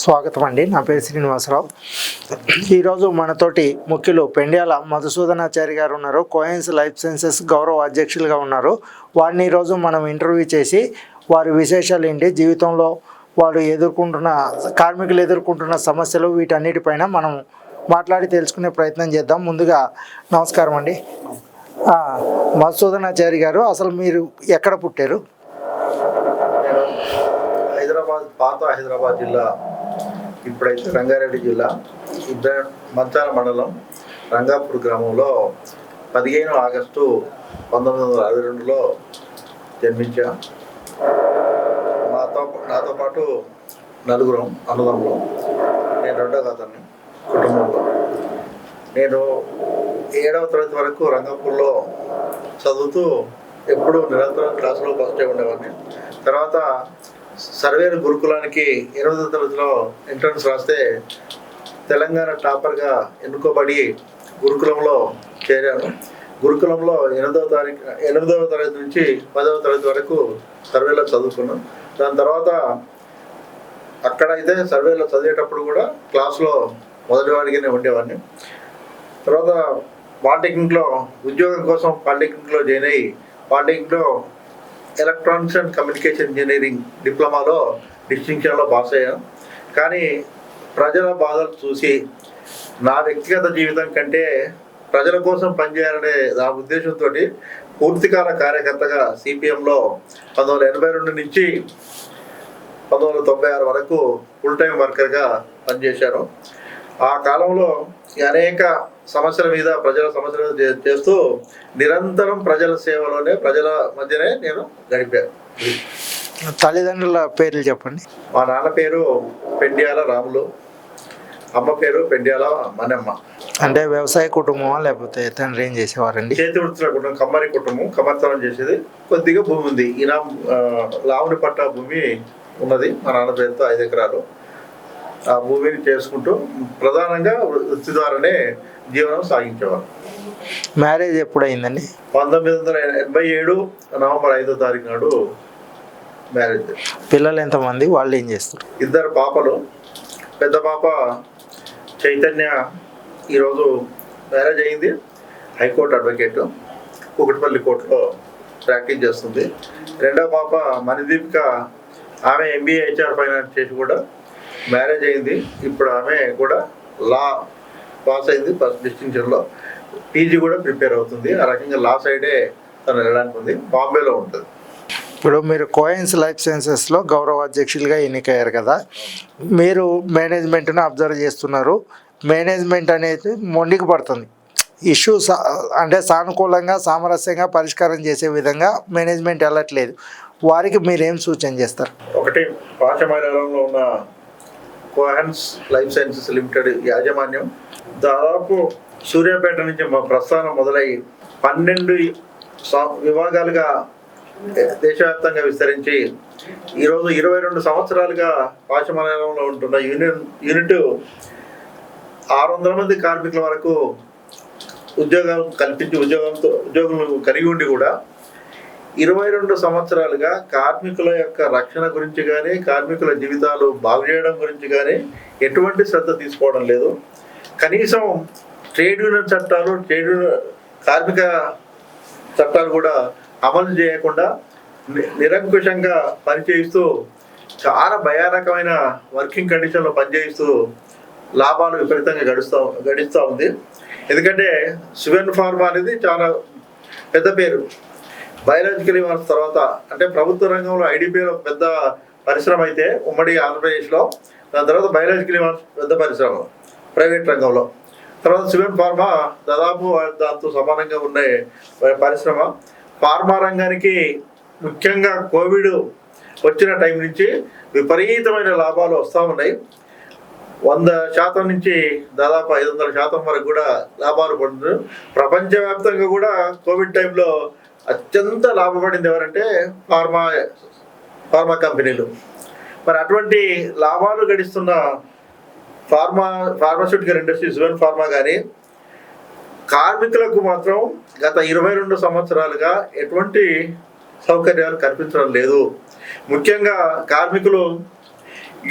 స్వాగతం అండి. నా పేరు శ్రీనివాసరావు. ఈరోజు మనతోటి ముఖ్యులు పెండ్యాల మధుసూదనాచారి గారు ఉన్నారు. కోయన్స్ లైఫ్ సైన్సెస్ గౌరవ అధ్యక్షులుగా ఉన్నారు. వారిని ఈరోజు మనం ఇంటర్వ్యూ చేసి వారి విశేషాలు ఏంటి, జీవితంలో వారు కార్మికులు ఎదుర్కొంటున్న సమస్యలు, వీటన్నిటిపైన మనం మాట్లాడి తెలుసుకునే ప్రయత్నం చేద్దాం. ముందుగా నమస్కారం అండి. మధుసూదనాచారి గారు, అసలు మీరు ఎక్కడ పుట్టారు? పాత హైదరాబాద్ జిల్లా, ఇప్పుడైతే రంగారెడ్డి జిల్లా, మంచాల మండలం రంగాపూర్ గ్రామంలో 15 ఆగస్టు 1962లో జన్మించా. నాతో పాటు 4 అన్నదమ్ములు. నేను 2వ అతన్ని కుటుంబంలో. నేను 7వ తరగతి వరకు రంగాపూర్లో చదువుతూ ఎప్పుడూ నిరంతరం క్లాసులో ఫస్టే ఉండేవాడిని. తర్వాత సర్వేరు గురుకులానికి 8వ తరగతిలో ఎంట్రన్స్ రాస్తే తెలంగాణ టాపర్గా ఎన్నుకోబడి గురుకులంలో చేరాను. గురుకులంలో 8వ తరగతి నుంచి 10వ తరగతి వరకు సర్వేలో చదువుకున్నాను. దాని తర్వాత అక్కడైతే సర్వేలో చదివేటప్పుడు కూడా క్లాస్లో మొదటివాడిగానే ఉండేవాడిని. తర్వాత పాలిటెక్నిక్లో ఉద్యోగం కోసం పాలిటెక్నిక్లో జాయిన్ అయ్యి పాలిటెక్నిక్లో ఎలక్ట్రానిక్స్ అండ్ కమ్యూనికేషన్ ఇంజనీరింగ్ డిప్లొమాలో డిస్టింక్షన్లో పాస్ అయ్యాను. కానీ ప్రజల బాధలు చూసి నా వ్యక్తిగత జీవితం కంటే ప్రజల కోసం పనిచేయాలనే నా ఉద్దేశంతో పూర్తికాల కార్యకర్తగా సిపిఎంలో 1982 నుంచి 1996 వరకు ఫుల్ టైం వర్కర్గా పనిచేశాను. ఆ కాలంలో అనేక సమస్యల మీద ప్రజల సమస్యల మీద చేస్తూ నిరంతరం ప్రజల సేవలోనే, ప్రజల మధ్యనే నేను గడిపాను. తల్లిదండ్రుల పేర్లు చెప్పండి. మా నాన్న పేరు పెండ్యాల రాములు, అమ్మ పేరు పెండ్యాల మనమ్మ. అంటే వ్యవసాయ కుటుంబమా లేకపోతే తండ్రి ఏం చేసేవారండి? చేతి వృత్తుల కుటుంబం, కమ్మరి కుటుంబం, కమ్మరితనం చేసేది. కొద్దిగా భూమి ఉంది. ఈయన లావుని పట్ట భూమి ఉన్నది. మా నాన్న పేరుతో 5 ఎకరాలు. ఆ భూమిని చేసుకుంటూ ప్రధానంగా వృత్తి ద్వారానే జీవనం సాగించేవారు. మ్యారేజ్ ఎప్పుడైందండి? 1987 నవంబర్ 5వ తారీఖు నాడు మ్యారేజ్. పిల్లలు ఎంతమంది? వాళ్ళు ఏం చేస్తారు? 2 పాపలు. పెద్ద పాప చైతన్య ఈరోజు మ్యారేజ్ అయింది. హైకోర్టు అడ్వకేట్, కూకట్పల్లి కోర్టులో ప్రాక్టీస్ చేస్తుంది. 2వ పాప మణిదీపిక, ఆమె MBA HR ఫైనాన్స్ చేసి కూడా మ్యారేజ్ అయింది. ఇప్పుడు ఆమె కూడా లా పాస్ అయింది ఫస్ట్ డిస్టింక్షన్లో. PG కూడా ప్రిపేర్ అవుతుంది. ఆ రకంగా లా సైడే తను వెళ్ళడానికి ఉంది. బాంబేలో ఉంటుంది. ఇప్పుడు మీరు కోయన్స్ లైఫ్ సైన్సెస్లో గౌరవ అధ్యక్షులుగా ఎన్నికయ్యారు కదా, మీరు మేనేజ్మెంట్ను అబ్జర్వ్ చేస్తున్నారు. మేనేజ్మెంట్ అనేది మొండికి పడుతుంది. ఇష్యూస్ అంటే సానుకూలంగా, సామరస్యంగా పరిష్కారం చేసే విధంగా మేనేజ్మెంట్ వెళ్ళట్లేదు. వారికి మీరేం సూచన చేస్తారు? ఒకటి, పాఠశాలలో ఉన్న కోయన్స్ లైఫ్ సైన్సెస్ లిమిటెడ్ యాజమాన్యం దాదాపు సూర్యాపేట నుంచి మా ప్రస్థానం మొదలై 12 విభాగాలుగా దేశవ్యాప్తంగా విస్తరించి ఈరోజు 22 సంవత్సరాలుగా పాఠశాలలో ఉంటున్న యూనిట్ 600 మంది కార్మికుల వరకు ఉద్యోగం కల్పించి ఉద్యోగులు కలిగి ఉండి కూడా 22 సంవత్సరాలుగా కార్మికుల యొక్క రక్షణ గురించి కానీ, కార్మికుల జీవితాలు బాగు చేయడం గురించి కానీ ఎటువంటి శ్రద్ధ తీసుకోవడం లేదు. కనీసం ట్రేడ్ యూనియన్ చట్టాలు, కార్మిక చట్టాలు కూడా అమలు చేయకుండా నిరంకుశంగా పనిచేయిస్తూ చాలా భయానకమైన వర్కింగ్ కండిషన్లో పనిచేయిస్తూ లాభాలు విపరీతంగా గడిస్తూ ఉంది. ఎందుకంటే సువెన్ ఫార్మా అనేది చాలా పెద్ద పేరు. బయాలజికల్ ఇమార్స్ తర్వాత, అంటే ప్రభుత్వ రంగంలో IDPL పెద్ద పరిశ్రమ అయితే ఉమ్మడి ఆంధ్రప్రదేశ్లో, దాని తర్వాత బయాలజికల్ ఇమార్స్ పెద్ద పరిశ్రమ ప్రైవేట్ రంగంలో, తర్వాత సువెన్ ఫార్మా దాదాపు దాంతో సమానంగా ఉన్న పరిశ్రమ. ఫార్మా రంగానికి ముఖ్యంగా కోవిడ్ వచ్చిన టైం నుంచి విపరీతమైన లాభాలు వస్తూ ఉన్నాయి. 100% నుంచి దాదాపు 500% వరకు కూడా లాభాలు పడుతున్నారు. ప్రపంచవ్యాప్తంగా కూడా కోవిడ్ టైంలో అత్యంత లాభపడింది ఎవరంటే ఫార్మా కంపెనీలు. మరి అటువంటి లాభాలు గడిస్తున్న ఫార్మాస్యూటికల్ ఇండస్ట్రీ సువెన్ ఫార్మా కానీ కార్మికులకు మాత్రం గత 22 సంవత్సరాలుగా ఎటువంటి సౌకర్యాలు కల్పించడం లేదు. ముఖ్యంగా కార్మికులు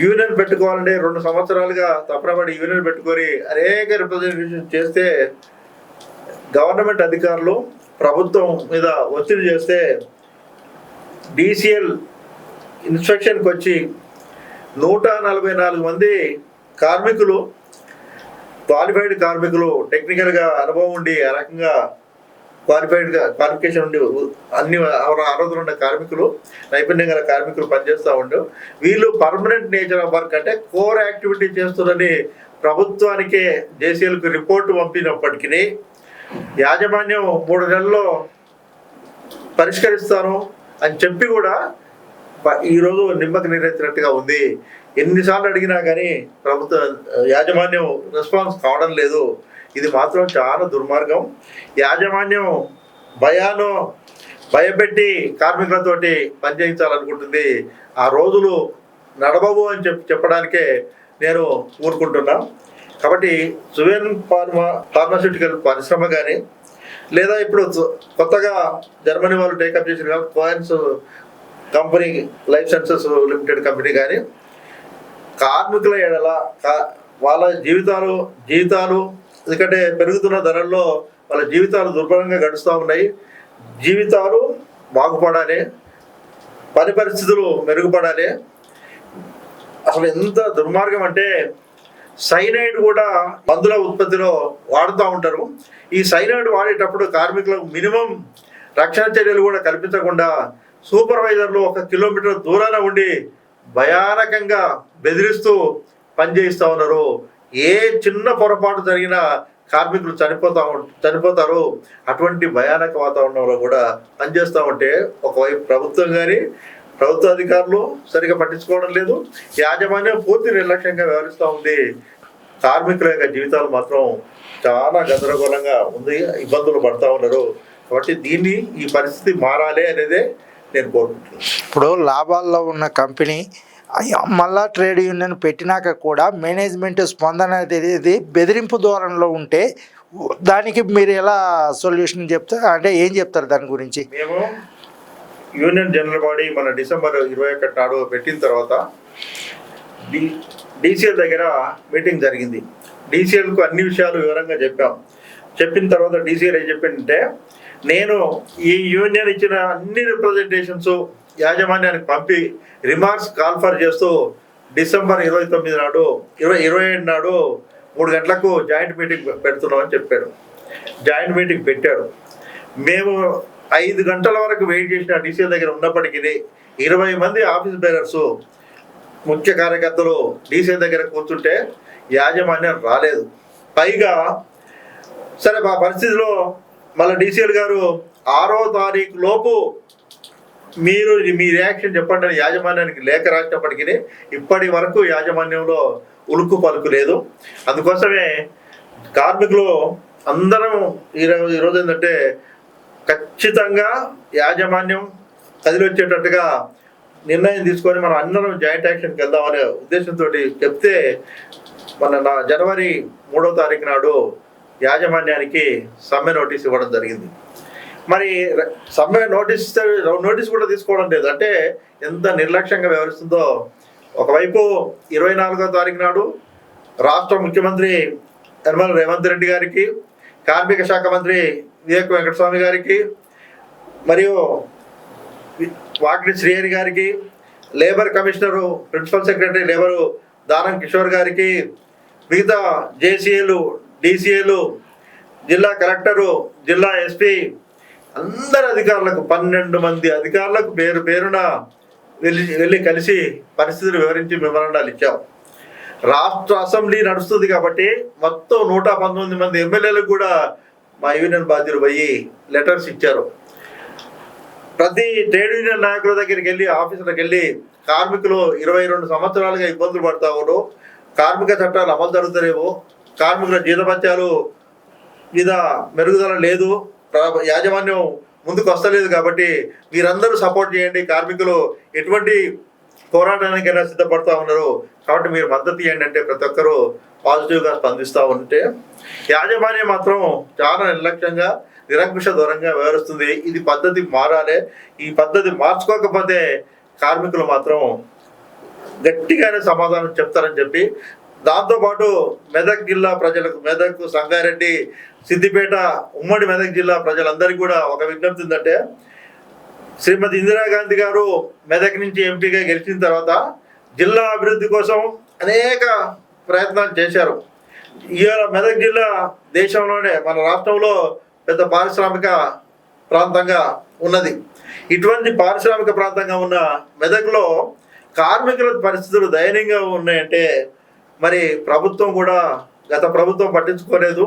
యూనియన్ పెట్టుకోవాలంటే 2 సంవత్సరాలుగా తప్పనబడి యూనియన్ పెట్టుకొని అనేక రిప్రజెంటేషన్ చేస్తే గవర్నమెంట్ అధికారులు ప్రభుత్వం మీద ఒత్తిడి చేస్తే DCL ఇన్స్పెక్షన్కి వచ్చి 144 మంది కార్మికులు, క్వాలిఫైడ్ కార్మికులు, టెక్నికల్గా అనుభవం ఉండి ఆ రకంగా క్వాలిఫికేషన్ ఉండి అన్ని అర్హతలు ఉన్న కార్మికులు, నైపుణ్యం గల కార్మికులు పనిచేస్తూ ఉండు. వీళ్ళు పర్మనెంట్ నేచర్ ఆఫ్ వర్క్ అంటే కోర్ యాక్టివిటీ చేస్తున్నారని ప్రభుత్వానికే JCLకు రిపోర్టు పంపినప్పటికీ యాజమాన్యం 3 నెలల్లో పరిష్కరిస్తాను అని చెప్పి కూడా ఈరోజు నిమ్మకు నీరెత్తినట్టుగా ఉంది. ఎన్నిసార్లు అడిగినా కానీ ప్రభుత్వ యాజమాన్యం రెస్పాన్స్ కావడం లేదు. ఇది మాత్రం చాలా దుర్మార్గం. యాజమాన్యం భయపెట్టి కార్మికులతోటి పనిచేయించాలనుకుంటుంది. ఆ రోజులు నడవవు అని చెప్పడానికే నేను ఊరుకుంటున్నా. కాబట్టి సువేన్ ఫార్మాస్యూటికల్ పరిశ్రమ కానీ, లేదా ఇప్పుడు కొత్తగా జర్మనీ వాళ్ళు టేకప్ చేసిన కోయన్స్ company life sciences limited company కానీ కార్మికుల ఎడల వాళ్ళ జీవితాలు ఎందుకంటే పెరుగుతున్న ధరల్లో వాళ్ళ జీవితాలు దుర్భరంగా గడుస్తూ ఉన్నాయి. జీవితాలు బాగుపడాలి, పని పరిస్థితులు మెరుగుపడాలి. అసలు ఎంత దుర్మార్గం అంటే సైనైడ్ కూడా మందుల ఉత్పత్తిలో వాడుతూ ఉంటారు. ఈ సైనైడ్ వాడేటప్పుడు కార్మికులకు మినిమం రక్షణ చర్యలు కూడా కల్పించకుండా సూపర్వైజర్లు 1 కిలోమీటర్ దూరాన ఉండి భయానకంగా బెదిరిస్తూ పనిచేయిస్తూ ఉన్నారు. ఏ చిన్న పొరపాటు జరిగినా కార్మికులు చనిపోతారు. అటువంటి భయానక వాతావరణంలో కూడా పనిచేస్తూ ఉంటే ఒకవైపు ప్రభుత్వం కానీ ప్రభుత్వ అధికారులు సరిగా పట్టించుకోవడం లేదు, యాజమాన్యం పూర్తి నిర్లక్ష్యంగా వ్యవహరిస్తూ ఉంది. కార్మికుల యొక్క జీవితాలు మాత్రం చాలా గందరగోళంగా ఉంది, ఇబ్బందులు పడుతూ ఉన్నారు. కాబట్టి ఈ పరిస్థితి మారాలి అనేదే నేను కోరుకుంటున్నాను. ఇప్పుడు లాభాల్లో ఉన్న కంపెనీ మళ్ళా ట్రేడ్ యూనియన్ పెట్టినాక కూడా మేనేజ్మెంట్ స్పందన అనేది బెదిరింపు ధోరణిలో ఉంటే దానికి మీరు ఎలా సొల్యూషన్ చెప్తారు, అంటే ఏం చెప్తారు దాని గురించి? మేము యూనియన్ జనరల్ బాడీ మన డిసెంబర్ 21 నాడు పెట్టిన తర్వాత DCL దగ్గర మీటింగ్ జరిగింది. DCLకు అన్ని విషయాలు వివరంగా చెప్పిన తర్వాత DCL ఏం చెప్పిందంటే, నేను ఈ యూనియన్ ఇచ్చిన అన్ని రిప్రజెంటేషన్స్ యాజమాన్యానికి పంపి రిమార్క్స్ కాల్ఫర్ చేస్తూ డిసెంబర్ 29 నాడు 27 నాడు 3 గంటలకు జాయింట్ మీటింగ్ పెడుతున్నామని చెప్పాడు. జాయింట్ మీటింగ్ పెట్టాడు. మేము 5 గంటల వరకు వెయిట్ చేసిన DCL దగ్గర ఉన్నప్పటికీ 20 మంది ఆఫీస్ బేరర్స్, ముఖ్య కార్యకర్తలు DCL దగ్గర కూర్చుంటే యాజమాన్యం రాలేదు. పైగా సరే ఆ పరిస్థితిలో మళ్ళీ DCL గారు 6వ తారీఖు లోపు మీరు మీ రియాక్షన్ చెప్పండి అని యాజమాన్యానికి లేఖ రాసినప్పటికీ ఇప్పటి వరకు యాజమాన్యంలో ఉలుక్కు పలుకు లేదు. అందుకోసమే కార్మికులు అందరం ఈరోజు ఏంటంటే ఖచ్చితంగా యాజమాన్యం కదిలొచ్చేటట్టుగా నిర్ణయం తీసుకొని మనం అందరం జాయింట్ యాక్షన్కి వెళ్దామనే ఉద్దేశంతో చెప్తే జనవరి 3వ తారీఖు నాడు యాజమాన్యానికి సమ్మె నోటీస్ ఇవ్వడం జరిగింది. మరి సమ్మె నోటీస్ కూడా తీసుకోవడం లేదు. అంటే ఎంత నిర్లక్ష్యంగా వ్యవహరిస్తుందో. ఒకవైపు 24వ తారీఖు నాడు రాష్ట్ర ముఖ్యమంత్రి యనమల రేవంత్ రెడ్డి గారికి, కార్మిక శాఖ మంత్రి వివేక్ వెంకటస్వామి గారికి, మరియు వాకిటి శ్రీహరి గారికి, labour commissioner principal secretary labour Danam Kishore గారికి, మిగతా JCL, DCL, జిల్లా కలెక్టరు, జిల్లా SP, అందరు అధికారులకు 12 మంది అధికారులకు పేరున వెళ్ళి కలిసి పరిస్థితులు వివరించి మెమరాండాలు ఇచ్చాం. రాష్ట్ర అసెంబ్లీ నడుస్తుంది కాబట్టి మొత్తం 119 మంది ఎమ్మెల్యేలకు కూడా మా యూనియన్ బాధ్యులు పోయి లెటర్స్ ఇచ్చారు. ప్రతి ట్రేడ్ యూనియన్ నాయకుల దగ్గరికి వెళ్ళి, ఆఫీసులకు వెళ్ళి కార్మికులు 22 సంవత్సరాలుగా ఇబ్బందులు పడతా ఉన్నారు, కార్మిక చట్టాలు అమలు జరుగుతలేవు, కార్మికుల జీతభత్యాలు మీద మెరుగుదల లేదు, యాజమాన్యం ముందుకు వస్తలేదు, కాబట్టి మీరందరూ సపోర్ట్ చేయండి, కార్మికులు ఎటువంటి పోరాటానికైనా సిద్ధపడుతూ ఉన్నారు, కాబట్టి మీరు మద్దతు ఇవ్వండి అంటే ప్రతి ఒక్కరూ పాజిటివ్గా స్పందిస్తూ ఉంటే యాజమాన్యం మాత్రం చాలా నిర్లక్ష్యంగా నిరంకుశ దూరంగా వ్యవహరిస్తుంది. ఇది పద్ధతి మారాలి. ఈ పద్ధతి మార్చుకోకపోతే కార్మికులు మాత్రం గట్టిగానే సమాధానం చెప్తారని చెప్పి, దాంతోపాటు మెదక్ జిల్లా ప్రజలకు, మెదక్, సంగారెడ్డి, సిద్దిపేట, ఉమ్మడి మెదక్ జిల్లా ప్రజలందరికీ కూడా ఒక విజ్ఞప్తి ఉందంటే, శ్రీమతి ఇందిరాగాంధీ గారు మెదక్ నుంచి ఎంపీగా గెలిచిన తర్వాత జిల్లా అభివృద్ధి కోసం అనేక ప్రయత్నాలు చేశారు. ఇవాళ మెదక్ జిల్లా దేశంలోనే, మన రాష్ట్రంలో పెద్ద పారిశ్రామిక ప్రాంతంగా ఉన్నది. ఇటువంటి పారిశ్రామిక ప్రాంతంగా ఉన్న మెదక్లో కార్మికుల పరిస్థితులు దయనీయంగా ఉన్నాయంటే మరి ప్రభుత్వం కూడా, గత ప్రభుత్వం పట్టించుకోలేదు.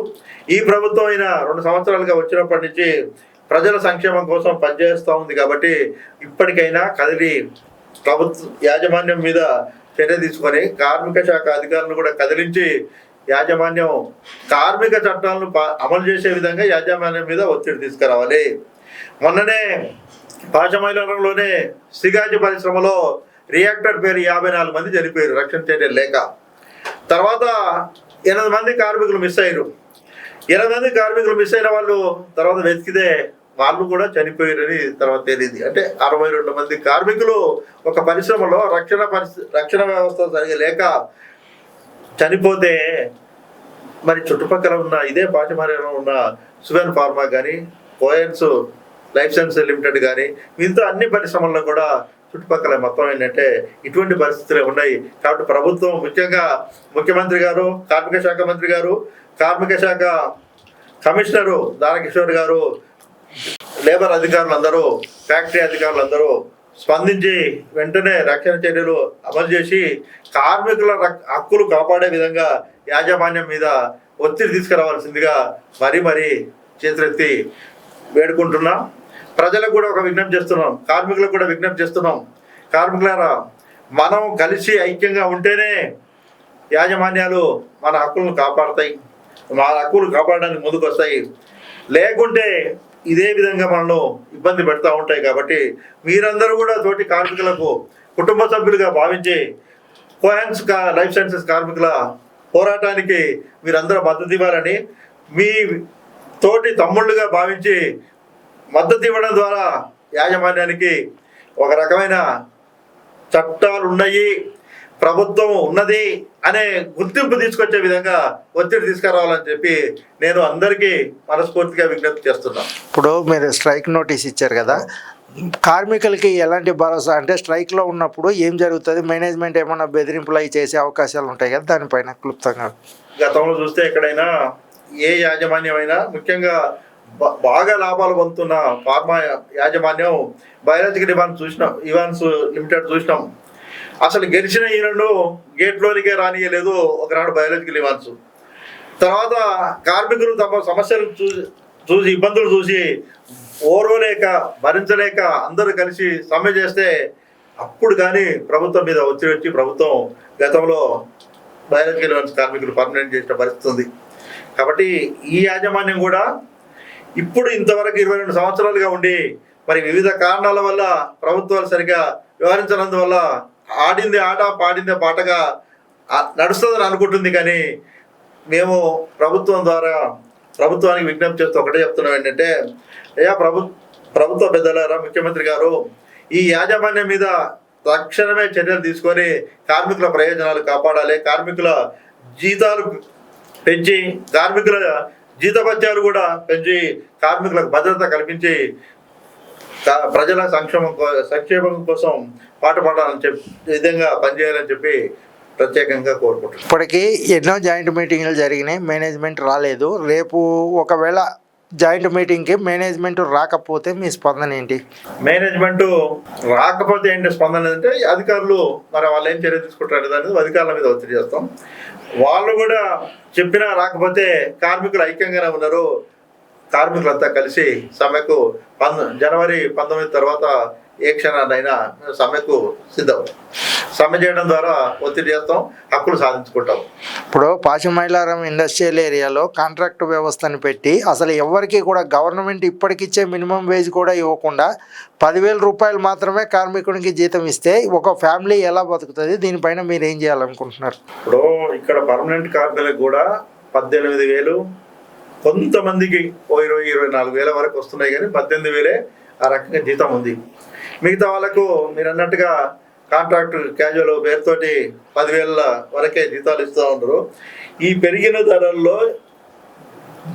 ఈ ప్రభుత్వం అయినా 2 సంవత్సరాలుగా వచ్చినప్పటి నుంచి ప్రజల సంక్షేమం కోసం పనిచేస్తూ ఉంది. కాబట్టి ఇప్పటికైనా కదిలి ప్రభుత్వ యాజమాన్యం మీద చర్య తీసుకొని కార్మిక శాఖ అధికారులను కూడా కదిలించి యాజమాన్యం కార్మిక చట్టాలను అమలు చేసే విధంగా యాజమాన్యం మీద ఒత్తిడి తీసుకురావాలి. మొన్ననే పాశమైలంలోనే సిగాజీ పరిశ్రమలో రియాక్టర్ పేరు 54 మంది చనిపోయారు రక్షణ చర్యలు లేక. తర్వాత 8 మంది కార్మికులు మిస్ అయ్యారు. 8 మంది కార్మికులు మిస్ అయిన వాళ్ళు తర్వాత వెతికితే వాళ్ళు కూడా చనిపోయారని తర్వాత తేలింది. అంటే 62 మంది కార్మికులు ఒక పరిశ్రమలో రక్షణ వ్యవస్థ సరిగా లేక చనిపోతే, మరి చుట్టుపక్కల ఉన్న ఇదే పాశమార్యంలో ఉన్న సువెన్ ఫార్మా కానీ, కోయన్స్ లైఫ్ సైన్సెస్ లిమిటెడ్ కానీ, మిగతా అన్ని పరిశ్రమల్లో కూడా చుట్టుపక్కల మొత్తం ఏంటంటే ఇటువంటి పరిస్థితులే ఉన్నాయి. కాబట్టి ప్రభుత్వం, ముఖ్యంగా ముఖ్యమంత్రి గారు, కార్మిక శాఖ మంత్రి గారు, కార్మిక శాఖ కమిషనరు దానకిషోర్ గారు, లేబర్ అధికారులందరూ, ఫ్యాక్టరీ అధికారులందరూ స్పందించి వెంటనే రక్షణ చర్యలు అమలు చేసి కార్మికుల హక్కులు కాపాడే విధంగా యాజమాన్యం మీద ఒత్తిడి తీసుకురావాల్సిందిగా మరీ చేతులెత్తి వేడుకుంటున్నాం. ప్రజలకు కూడా ఒక విజ్ఞప్తి చేస్తున్నాం, కార్మికులకు కూడా విజ్ఞప్తి చేస్తున్నాం. కార్మికులారా, మనం కలిసి ఐక్యంగా ఉంటేనే యాజమాన్యాలు మన హక్కులను కాపాడతాయి, మన హక్కులు కాపాడడానికి ముందుకు వస్తాయి. లేకుంటే ఇదే విధంగా మనల్ని ఇబ్బంది పెడతా ఉంటాయి. కాబట్టి మీరందరూ కూడా తోటి కార్మికులకు కుటుంబ సభ్యులుగా భావించి కోహెన్స్ లైఫ్ సైన్సెస్ కార్మికుల పోరాటానికి మీరందరూ మద్దతు ఇవ్వాలని, మీ తోటి తమ్ముళ్ళుగా భావించి మద్దతు ఇవ్వడం ద్వారా యాజమాన్యానికి ఒక రకమైన చట్టాలు ఉన్నాయి, ప్రభుత్వం ఉన్నది అనే గుర్తింపు తీసుకొచ్చే విధంగా ఒత్తిడి తీసుకురావాలని చెప్పి నేను అందరికీ మనస్ఫూర్తిగా విజ్ఞప్తి చేస్తున్నాను. ఇప్పుడు మీరు స్ట్రైక్ నోటీస్ ఇచ్చారు కదా, కార్మికులకి ఎలాంటి భరోసా, అంటే స్ట్రైక్లో ఉన్నప్పుడు ఏం జరుగుతుంది, మేనేజ్మెంట్ ఏమైనా బెదిరింపులు అవి చేసే అవకాశాలు ఉంటాయి కదా, దానిపైన క్లుప్తంగా. గతంలో చూస్తే ఎక్కడైనా ఏ యాజమాన్యం అయినా, ముఖ్యంగా బాగా లాభాలు పొందుతున్న ఫార్మా యాజమాన్యం బయాలజికల్ ఇవాన్స్ లిమిటెడ్ చూసినాం. అసలు గెలిచిన ఈయనను గేట్లోనికే రానియలేదు ఒకనాడు బయాలజికల్ ఇవాన్స్. తర్వాత కార్మికులు తమ సమస్యలు చూసి ఇబ్బందులు చూసి ఓర్వలేక భరించలేక అందరూ కలిసి సమ్మె చేస్తే అప్పుడు కానీ ప్రభుత్వం మీద ఒత్తిడి వచ్చి ప్రభుత్వం గతంలో బయాలజికల్ ఇవాన్స్ కార్మికులు పర్మనెంట్ చేసిన పరిస్థితి ఉంది. కాబట్టి ఈ యాజమాన్యం కూడా ఇప్పుడు ఇంతవరకు 22 సంవత్సరాలుగా ఉండి మరి వివిధ కారణాల వల్ల ప్రభుత్వాలు సరిగా వ్యవహరించినందువల్ల ఆడింది ఆట పాడిందే పాటగా నడుస్తుందని అనుకుంటుంది. కానీ మేము ప్రభుత్వం ద్వారా ప్రభుత్వానికి విజ్ఞప్తి చేస్తూ ఒకటే చెప్తున్నాం ఏంటంటే, అయ్యా ప్రభుత్వ పెద్దలారా, ముఖ్యమంత్రి గారు ఈ యాజమాన్యం మీద తక్షణమే చర్యలు తీసుకొని కార్మికుల ప్రయోజనాలు కాపాడాలి, కార్మికుల జీతాలు పెంచి, కార్మికుల జీతభత్యాలు కూడా పెంచి, కార్మికులకు భద్రత కల్పించి ప్రజల సంక్షేమం కోసం పాటుపడాలని చెప్పి విధంగా పనిచేయాలని చెప్పి ప్రత్యేకంగా కోరుకుంటున్నాను. ఇప్పటికీ ఎన్నో జాయింట్ మీటింగ్లు జరిగినాయి, మేనేజ్మెంట్ రాలేదు. రేపు ఒకవేళ జాయింట్ మీటింగ్కి మేనేజ్మెంట్ రాకపోతే మీ స్పందన ఏంటి? మేనేజ్మెంట్ రాకపోతే ఏంటి స్పందన అంటే, అధికారులు మరి వాళ్ళు ఏం చర్య తీసుకుంటారు అనేది అధికారుల మీద ఒత్తిడి చేస్తాం. వాళ్ళు కూడా చెప్పినా రాకపోతే కార్మికులు ఐక్యంగానే ఉన్నారు. కార్మికులంతా కలిసి సమ్మెకు జనవరి 19 తర్వాత ఏ క్షణాన్నైనా సమ్మెకు సిద్ధం. సమ్మె చేయడం ద్వారా ఒత్తిడి చేస్తాం, హక్కులు సాధించుకుంటాం. ఇప్పుడు పాశమైలారం ఇండస్ట్రియల్ ఏరియాలో కాంట్రాక్ట్ వ్యవస్థను పెట్టి అసలు ఎవరికి కూడా గవర్నమెంట్ ఇప్పటికిచ్చే మినిమం వేజ్ కూడా ఇవ్వకుండా 10,000 రూపాయలు మాత్రమే కార్మికునికి జీతం ఇస్తే ఒక ఫ్యామిలీ ఎలా బతుకుతుంది? దీనిపైన మీరు ఏం చేయాలనుకుంటున్నారు? ఇప్పుడు ఇక్కడ పర్మనెంట్ కార్మికులకు కూడా 18,000, కొంతమందికి 20-24,000 వరకు వస్తున్నాయి. కానీ 18,000 ఆ రకంగా జీతం ఉంది. మిగతా వాళ్ళకు మీరు అన్నట్టుగా కాంట్రాక్ట్ క్యాజువల్ పేరుతోటి 10,000 వరకే జీతాలు ఇస్తూ ఉంటారు. ఈ పెరిగిన ధరల్లో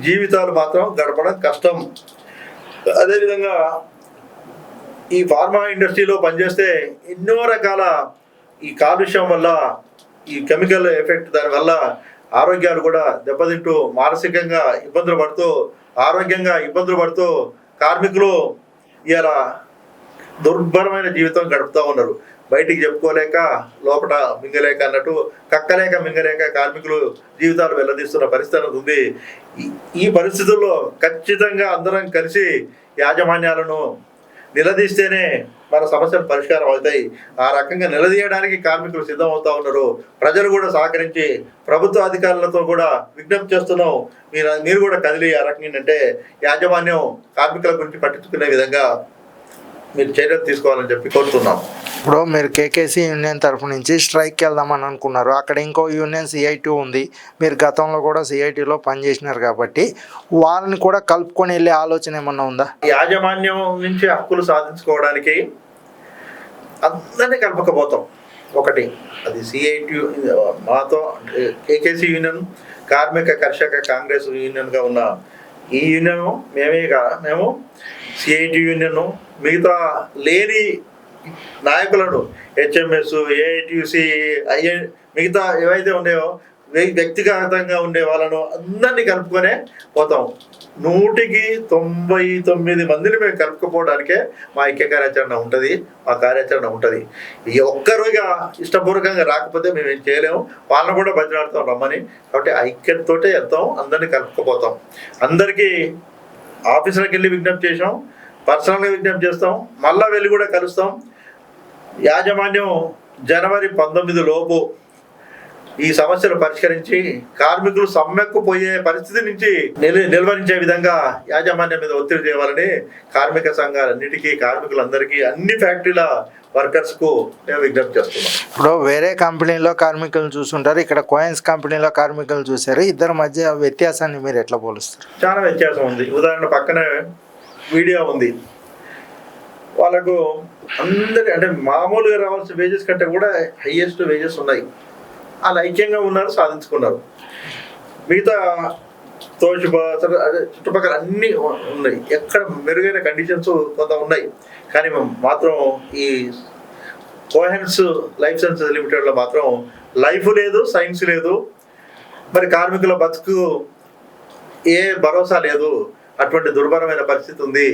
జీవితాలు మాత్రం గడపడం కష్టం. అదేవిధంగా ఈ ఫార్మా ఇండస్ట్రీలో పనిచేస్తే ఎన్నో రకాల ఈ కాలుష్యం వల్ల, ఈ కెమికల్ ఎఫెక్ట్ దానివల్ల ఆరోగ్యాలు కూడా దెబ్బతింటూ మానసికంగా ఇబ్బందులు పడుతూ, ఆరోగ్యంగా ఇబ్బందులు పడుతూ కార్మికులు ఇలా దుర్భరమైన జీవితం గడుపుతూ ఉన్నారు. బయటికి చెప్పుకోలేక, లోపల మింగలేక అన్నట్టు, కక్కలేక మింగలేక కార్మికులు జీవితాలు వెల్లదీస్తున్న పరిస్థితి ఉంది. ఈ పరిస్థితుల్లో ఖచ్చితంగా అందరం కలిసి యాజమాన్యాలను నిలదీస్తేనే మన సమస్యలు పరిష్కారం అవుతాయి. ఆ రకంగా నిలదీయడానికి కార్మికులు సిద్ధం అవుతా ఉన్నారు. ప్రజలు కూడా సహకరించి ప్రభుత్వ అధికారులతో కూడా విజ్ఞప్తి చేస్తున్నాం, మీరు కూడా కదిలి ఆ రకంగా ఏంటంటే యాజమాన్యం కార్మికుల గురించి పట్టించుకునే విధంగా మీరు చర్యలు తీసుకోవాలని చెప్పి కోరుతున్నాం. ఇప్పుడు మీరు కేకేసీ యూనియన్ తరఫు నుంచి స్ట్రైక్కి వెళ్దామని అనుకున్నారు. అక్కడ ఇంకో యూనియన్ సిఐటి ఉంది. మీరు గతంలో కూడా సిఐటిలో పనిచేసినారు కాబట్టి వాళ్ళని కూడా కలుపుకొని వెళ్ళే ఆలోచన ఏమన్నా ఉందా? యాజమాన్యం నుంచి హక్కులు సాధించుకోవడానికి అందరినీ కలపకపోతాం. ఒకటి అది సిఐటి మాతో కేకేసీ యూనియన్, కార్మిక కర్షక కాంగ్రెస్ యూనియన్గా ఉన్న ఈ యూనియన్ మేము సిఐటి యూనియన్ మిగతా లేని నాయకులను హెచ్ఎంఎస్, ఏఐటియుసి, మిగతా ఏవైతే ఉన్నాయో వ్యక్తిగతంగా ఉండే వాళ్ళను అందరినీ కలుపుకొనే పోతాం. 199 మందిని మేము కలుపుకపోవడానికే మా ఐక్య కార్యాచరణ ఉంటుంది, మా కార్యాచరణ ఉంటుంది. ఈ ఒక్కరుగా ఇష్టపూర్వకంగా రాకపోతే మేము ఏం చేయలేము. వాళ్ళని కూడా బతిలాడుతాం రమ్మని. కాబట్టి ఐక్యతతోటే వెళ్తాం, అందరినీ కలుపుకపోతాం. అందరికీ ఆఫీసులకు వెళ్ళి విజ్ఞప్తి చేసాం, పర్సనల్గా విజ్ఞప్తి చేస్తాం, మళ్ళా వెళ్ళి కూడా కలుస్తాం. యాజమాన్యం జనవరి 19 లోపు ఈ సమస్యలు పరిష్కరించి కార్మికులు సమ్మెకు పోయే పరిస్థితి నుంచి నిలువరించే విధంగా యాజమాన్యం మీద ఒత్తిడి చేయాలని కార్మిక సంఘాలన్నిటికీ, కార్మికులందరికీ, అన్ని ఫ్యాక్టరీల వర్కర్స్కు మేము విజ్ఞప్తి చేస్తున్నాం. ఇప్పుడు వేరే కంపెనీలో కార్మికులను చూసుంటారు, ఇక్కడ కోయన్స్ కంపెనీలో కార్మికులు చూశారు. ఇద్దరి మధ్య వ్యత్యాసాన్ని మీరు ఎట్లా పోలుస్తారు? చాలా వ్యత్యాసం ఉంది. ఉదాహరణ పక్కనే వీడియో ఉంది. వాళ్ళకు అందరి అంటే మామూలుగా రావాల్సిన వేజెస్ కంటే కూడా హైయెస్ట్ వేజెస్ ఉన్నాయి. వాళ్ళు ఐక్యంగా ఉన్నారు, సాధించుకున్నారు. మిగతా చుట్టుపక్కల అన్నీ ఉన్నాయి. ఎక్కడ మెరుగైన కండిషన్స్ కొంత ఉన్నాయి. కానీ మాత్రం ఈ కోహెన్స్ లైఫ్ సైన్సెస్ లిమిటెడ్లో మాత్రం లైఫ్ లేదు, సైన్స్ లేదు. మరి కార్మికుల బతుకు ఏ భరోసా లేదు. అటువంటి దుర్భరమైన పరిస్థితి ఉంది.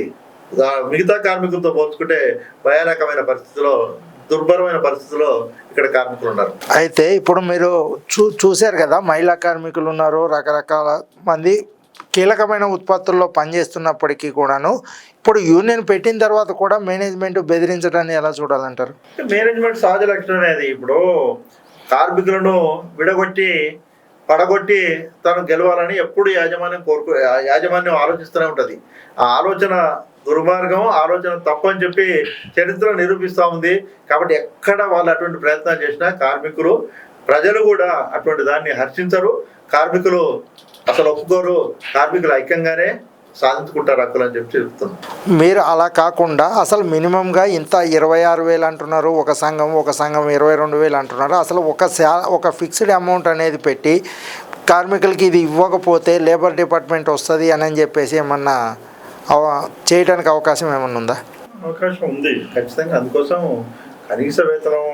మిగతా కార్మికులతో పోల్చుకుంటే భయానకమైన పరిస్థితిలో, దుర్భరమైన పరిస్థితిలో ఇక్కడ కార్మికులు ఉన్నారు. అయితే ఇప్పుడు మీరు చూశారు కదా, మహిళా కార్మికులు ఉన్నారు, రకరకాల మంది కీలకమైన ఉత్పత్తుల్లో పనిచేస్తున్నప్పటికీ కూడాను ఇప్పుడు యూనియన్ పెట్టిన తర్వాత కూడా మేనేజ్మెంట్ బెదిరించడాన్ని ఎలా చూడాలంటారు? మేనేజ్మెంట్ సహజ లక్షణమే అది. ఇప్పుడు కార్మికులను విడగొట్టి పడగొట్టి తను గెలవాలని ఎప్పుడు యాజమాన్యం ఆలోచిస్తూనే ఉంటుంది. ఆ ఆలోచన దుర్మార్గం, ఆలోచన తప్పు అని చెప్పి చరిత్ర నిరూపిస్తూ ఉంది. కాబట్టి ఎక్కడ వాళ్ళు అటువంటి ప్రయత్నాలు చేసినా కార్మికులు, ప్రజలు కూడా అటువంటి దాన్ని హర్షించరు. కార్మికులు అసలు ఒప్పుకోరు. కార్మికులు ఐక్యంగానే సాధించుకుంటారు హక్కులు అని చెప్పి చెప్తున్నాం. మీరు అలా కాకుండా అసలు మినిమంగా ఇంత 26,000 అంటున్నారు, ఒక సంఘం 22,000 అంటున్నారు. అసలు ఒక ఫిక్స్డ్ అమౌంట్ అనేది పెట్టి కార్మికులకి ఇది ఇవ్వకపోతే లేబర్ డిపార్ట్మెంట్ వస్తుంది అని చెప్పేసి ఏమన్నా చేయడానికి అవకాశం ఏమన్నా ఉందా? అవకాశం ఉంది ఖచ్చితంగా. అందుకోసం కనీస వేతనం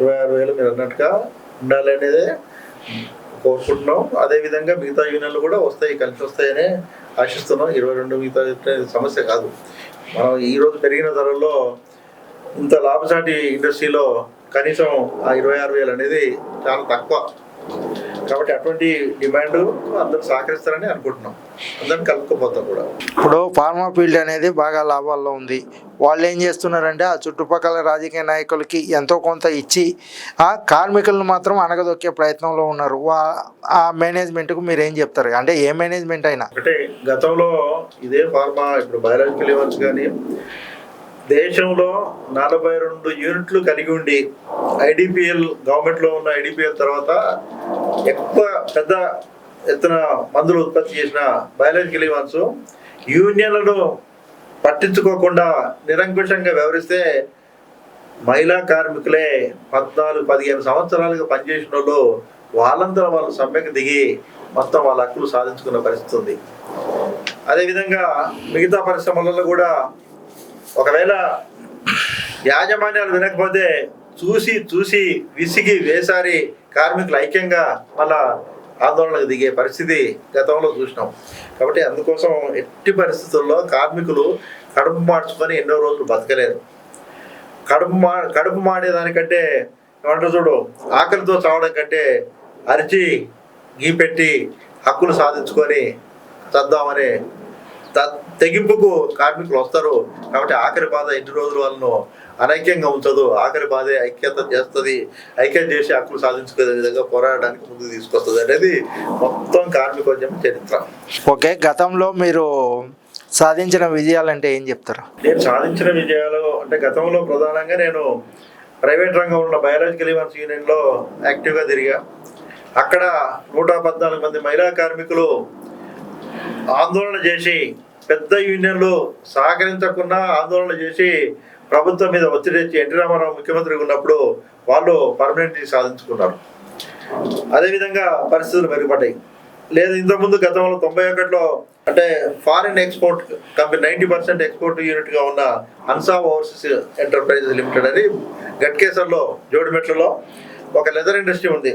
26,000 మీరు అన్నట్టుగా ఉండాలి అనేదే కోరుకుంటున్నాం. అదేవిధంగా మిగతా యూనియన్లు కూడా కలిసి వస్తాయనే ఆశిస్తున్నాం. 22 మిగతా సమస్య కాదు. మనం ఈరోజు పెరిగిన ధరల్లో ఇంత లాభసాటి ఇండస్ట్రీలో కనీసం ఆ 26,000 అనేది చాలా తక్కువ. కాబట్టి అటువంటి డిమాండ్ అందరూ సహకరిస్తారని అనుకుంటున్నాం. అందరిని కలుపుకోపోతాం కూడా. ఇప్పుడు ఫార్మా ఫీల్డ్ అనేది బాగా లాభాల్లో ఉంది. వాళ్ళు ఏం చేస్తున్నారంటే ఆ చుట్టుపక్కల రాజకీయ నాయకులకి ఎంతో కొంత ఇచ్చి ఆ కార్మికులను మాత్రం అణగదొక్కే ప్రయత్నంలో ఉన్నారు. ఆ మేనేజ్మెంట్కు మీరు ఏం చెప్తారు? అంటే ఏ మేనేజ్మెంట్ అయినా అంటే గతంలో ఇదే ఫార్మా, ఇప్పుడు బయాలజికల్ లెవెల్స్ కానీ దేశంలో 42 యూనిట్లు కలిగి ఉండి ఐడిపిఎల్ గవర్నమెంట్లో ఉన్న ఐడిపిఎల్ తర్వాత ఎక్కువ పెద్ద ఎత్తున మందులు ఉత్పత్తి చేసిన బయాలజికల్ ఈవెంట్స్ యూనియన్లను పట్టించుకోకుండా నిరంకుశంగా వ్యవహరిస్తే మహిళా కార్మికులే 14-15 సంవత్సరాలుగా పనిచేసిన వాళ్ళు వాళ్ళంతా వాళ్ళు సమ్మెకు దిగి మొత్తం వాళ్ళ హక్కులు సాధించుకున్న పరిస్థితి ఉంది. అదేవిధంగా మిగతా పరిశ్రమలలో కూడా ఒకవేళ యాజమాన్యాలు వినకపోతే చూసి విసిగి వేసారి కార్మికులు ఐక్యంగా మళ్ళా ఆందోళనకు దిగే పరిస్థితి గతంలో చూసినాం. కాబట్టి అందుకోసం ఎట్టి పరిస్థితుల్లో కార్మికులు కడుపు మార్చుకొని ఎన్నో రోజులు బతకలేరు. కడుపు మాడేదానికంటే ఏమంటారు చూడు, ఆకలితో చావడం కంటే అరిచి గీపెట్టి హక్కులు సాధించుకొని చద్దామనే తెగింపుకు కార్మికులు వస్తారు. కాబట్టి ఆఖరి బాధ ఎన్ని రోజులు వాళ్ళను అనైక్యంగా ఉంచదు, ఆఖరి బాధే ఐక్యత చేస్తుంది, ఐక్యం చేసి హక్కులు సాధించుకునే విధంగా పోరాడడానికి ముందుకు తీసుకొస్తుంది అనేది మొత్తం కార్మికోద్యమ చరిత్ర. ఓకే, గతంలో మీరు సాధించిన విజయాలు అంటే ఏం చెప్తారు? నేను సాధించిన విజయాలు అంటే గతంలో ప్రధానంగా నేను ప్రైవేట్ రంగంలో ఉన్న బయాలజికల్ ఈవెంట్స్ యూనియన్లో యాక్టివ్గా తిరిగా. అక్కడ 114 మంది మహిళా కార్మికులు ఆందోళన చేసి, పెద్ద యూనియన్లు సహకరించకుండా ఆందోళన చేసి ప్రభుత్వం మీద ఒత్తిడి తెచ్చి ఎన్టీ రామారావు ముఖ్యమంత్రిగా ఉన్నప్పుడు వాళ్ళు పర్మనెంట్లీ సాధించుకున్నారు. అదేవిధంగా పరిస్థితులు మెరుగుపడ్డాయి. లేదు ఇంతకుముందు గతంలో 91లో అంటే ఫారిన్ ఎక్స్పోర్ట్ కంపెనీ 90% ఎక్స్పోర్ట్ యూనిట్గా ఉన్న అన్సా ఓవర్సీస్ ఎంటర్ప్రైజెస్ లిమిటెడ్ అని గట్కేసర్లో జోడిమెట్లలో ఒక లెదర్ ఇండస్ట్రీ ఉంది.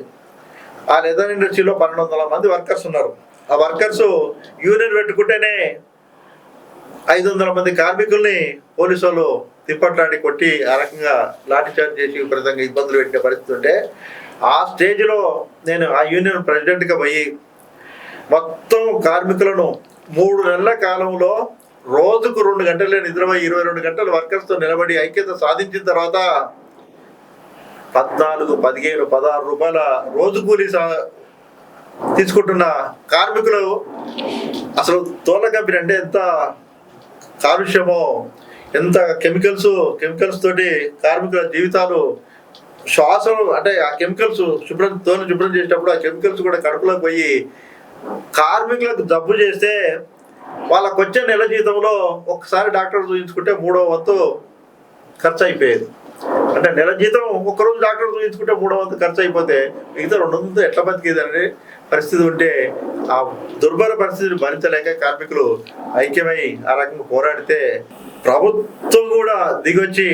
ఆ లెదర్ ఇండస్ట్రీలో 1200 మంది వర్కర్స్ ఉన్నారు. ఆ వర్కర్స్ యూనియన్ పెట్టుకుంటేనే 500 మంది కార్మికుల్ని పోలీసు వాళ్ళు తిప్పట్లాడి కొట్టి ఆ రకంగా లాఠీ చార్జ్ చేసి విపరీతంగా ఇబ్బందులు పెట్టే పరిస్థితి ఉంటే, ఆ స్టేజ్లో నేను ఆ యూనియన్ ప్రెసిడెంట్గా పోయి మొత్తం కార్మికులను 3 నెలల కాలంలో రోజుకు 2 గంటలే నిద్రపోయి 22 గంటలు వర్కర్స్తో నిలబడి ఐక్యత సాధించిన తర్వాత 14, 15, 16 రూపాయల రోజు కూలీ తీసుకుంటున్న కార్మికులు అసలు తోళ్ళ కంపెనీ అంటే ఎంత కాలుష్యమో, ఎంత కెమికల్స్ తోటి కార్మికుల జీవితాలు శ్వాసలు అంటే ఆ కెమికల్స్ శుభ్రం చేసేటప్పుడు ఆ కెమికల్స్ కూడా కడుపులోకి పోయి కార్మికులకు జబ్బు చేస్తే వాళ్ళకు వచ్చే నెల జీతంలో ఒక్కసారి డాక్టర్ చూపించుకుంటే 3వ వంతు ఖర్చు అయిపోయేది. అంటే నెల జీతం ఒక్కరోజు డాక్టర్ చూపించుకుంటే 3వ వంతు ఖర్చు అయిపోతే మిగతా 2 వంతు ఎట్లా బతికేది అనే పరిస్థితి ఉంటే, ఆ దుర్భర పరిస్థితిని భరించలేక కార్మికులు ఐక్యమై ఆ రకంగా పోరాడితే ప్రభుత్వం కూడా దిగొచ్చి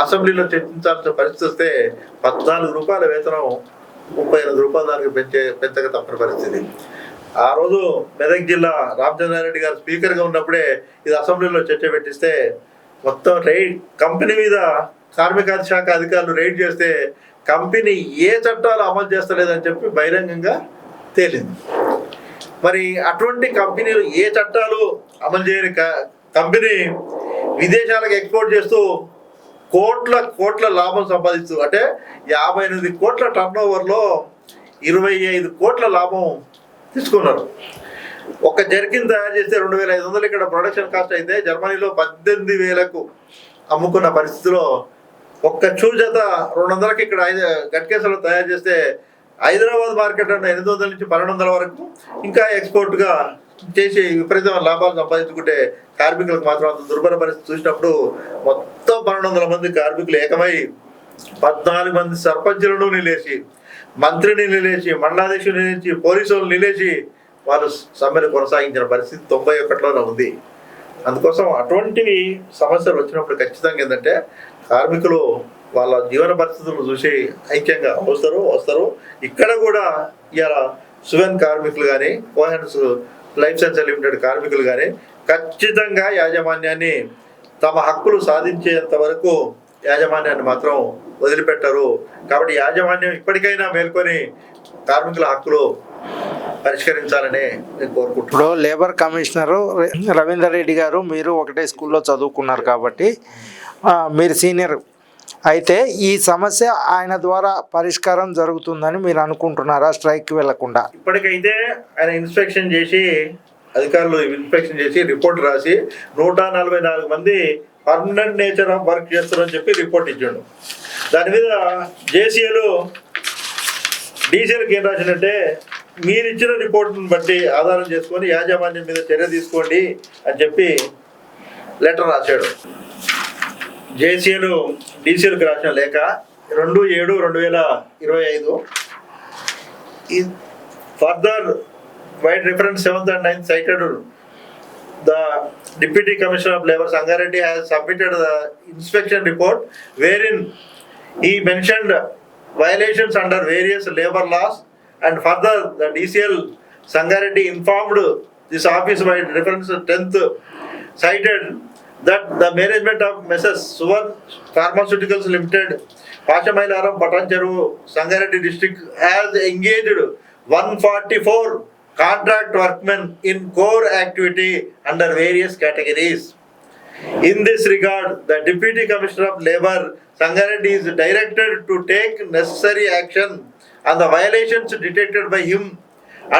అసెంబ్లీలో చర్చించాల్సిన పరిస్థితి వస్తే 14 రూపాయల వేతనం 38 రూపాయల దానికి పెంచక తప్పని పరిస్థితి. ఆ రోజు మెదక్ జిల్లా రామచంద్రారెడ్డి గారు స్పీకర్గా ఉన్నప్పుడే ఇది అసెంబ్లీలో చర్చ పెట్టిస్తే మొత్తం కంపెనీ మీద కార్మిక శాఖ అధికారులు రైడ్ చేస్తే కంపెనీ ఏ చట్టాలు అమలు చేస్తలేదని చెప్పి బహిరంగంగా తేలింది. మరి అటువంటి కంపెనీలు ఏ చట్టాలు అమలు చేయని కంపెనీ విదేశాలకు ఎక్స్పోర్ట్ చేస్తూ కోట్ల లాభం సంపాదిస్తూ అంటే 58 కోట్ల టర్న్ ఓవర్లో 25 కోట్ల లాభం తీసుకున్నారు. ఒక జర్కిన్ తయారు చేస్తే 2500 ఇక్కడ ప్రొడక్షన్ కాస్ట్ అయితే జర్మనీలో 18,000కు అమ్ముకున్న పరిస్థితిలో ఒక్క షూ జత 200కి ఇక్కడ గట్కేసర్లో తయారు చేస్తే హైదరాబాద్ మార్కెట్ అంటే 800 నుంచి 1200 వరకు ఇంకా ఎక్స్పోర్ట్గా చేసి విపరీతమైన లాభాలు సంపాదించుకుంటే కార్మికులకు మాత్రం అంత దుర్భర పరిస్థితి చూసినప్పుడు మొత్తం 1200 మంది కార్మికులు ఏకమై 14 మంది సర్పంచులను నిలేసి, మంత్రిని నిలేసి, మండలాధ్యక్షుని నిలేసి, పోలీసులను నిలేసి వాళ్ళు సమ్మెను కొనసాగించిన పరిస్థితి 91లోనే ఉంది. అందుకోసం అటువంటివి సమస్యలు వచ్చినప్పుడు ఖచ్చితంగా ఏంటంటే కార్మికులు వాళ్ళ జీవన పరిస్థితులను చూసి ఐక్యంగా వస్తారు. ఇక్కడ కూడా ఇవాళ సువెన్ కార్మికులు కానీ, కోహెన్స్ లైఫ్ సైన్సెస్ లిమిటెడ్ కార్మికులు కానీ ఖచ్చితంగా యాజమాన్యాన్ని తమ హక్కులు సాధించేంత వరకు యాజమాన్యాన్ని మాత్రం వదిలిపెట్టరు. కాబట్టి యాజమాన్యం ఇప్పటికైనా మేల్కొని కార్మికుల హక్కులు పరిష్కరించాలని నేను కోరుకుంటున్నాను. ఇప్పుడు లేబర్ కమిషనరు రవీందర్ రెడ్డి గారు మీరు ఒకటే స్కూల్లో చదువుకున్నారు కాబట్టి మీరు సీనియర్ అయితే ఈ సమస్య ఆయన ద్వారా పరిష్కారం జరుగుతుందని మీరు అనుకుంటున్నారా స్ట్రైక్కి వెళ్లకుండా? ఇప్పటికైతే ఆయన ఇన్స్పెక్షన్ చేసి అధికారులు ఇన్స్పెక్షన్ చేసి రిపోర్ట్ రాసి 144 మంది పర్మనెంట్ నేచర్ ఆఫ్ వర్క్ చేస్తారని చెప్పి రిపోర్ట్ ఇచ్చాడు. దాని మీద జేసీఏలు డీసీఎల్కి ఏం రాసిందంటే మీరు ఇచ్చిన రిపోర్ట్ని బట్టి ఆధారం చేసుకొని యాజమాన్యం మీద చర్య తీసుకోండి అని చెప్పి లెటర్ రాశాడు. జేసీఎల్ డీసీఎల్కి రాసిన లేఖ 2/7/2025. Further, wide reference 7th and 9th cited, the Deputy Commissioner of Labour Sangareddy has submitted the inspection report wherein he mentioned violations under various labour laws, and further the DCL Sangareddy informed this office by reference 10th cited that the management of Messrs. Suvan Pharmaceuticals Limited, Pashamailaram, Patancheru, Sangareddy district has engaged 144 contract workmen in core activity under various categories. In this regard, the Deputy Commissioner of Labour Sangareddy is directed to take necessary action on the violations detected by him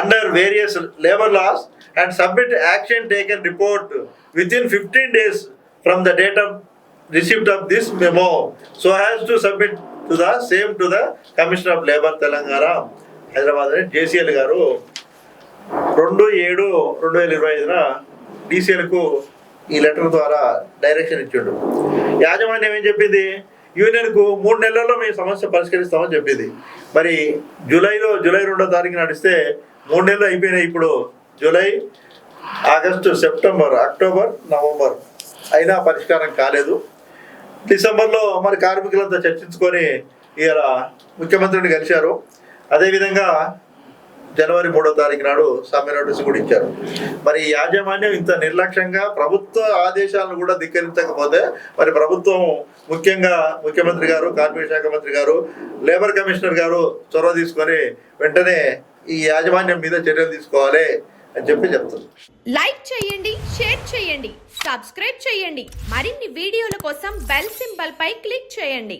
under various labour laws and submit action taken report within 15 days from the date of receipt of this memo, so as to submit to the same to the Commissioner of Labour Telangana, Hyderabad. JCL గారు 2/7/2025 DCLకు ఈ letter ద్వారా direction ఇచ్చాడు. యాజమాన్యం ఏం చెప్పింది, యూనియన్కు 3 నెలల్లో మీ సమస్య పరిష్కరిస్తామని చెప్పింది. మరి జూలై 2వ తారీఖు నడిస్తే 3 నెలలు అయిపోయినాయి. ఇప్పుడు July, August, September, October, November అయినా పరిష్కారం కాలేదు. డిసెంబర్లో మరి కార్మికులంతా చర్చించుకొని ఇలా ముఖ్యమంత్రిని కలిశారు. అదేవిధంగా జనవరి 3వ తారీఖు నాడు సమ్మె నోటీసు కూడా ఇచ్చారు. మరి యాజమాన్యం ఇంత నిర్లక్ష్యంగా ప్రభుత్వ ఆదేశాలను కూడా ధిక్కరించకపోతే మరి ప్రభుత్వం, ముఖ్యంగా ముఖ్యమంత్రి గారు, కార్మిక శాఖ మంత్రి గారు, లేబర్ కమిషనర్ గారు చొరవ తీసుకొని వెంటనే ఈ యాజమాన్యం మీద చర్యలు తీసుకోవాలి అని చెప్తుంది. లైక్ చేయండి, షేర్ చేయండి, సబ్స్క్రైబ్ చేయండి. మరిన్ని వీడియోల కోసం బెల్ సింబల్ పై క్లిక్ చేయండి.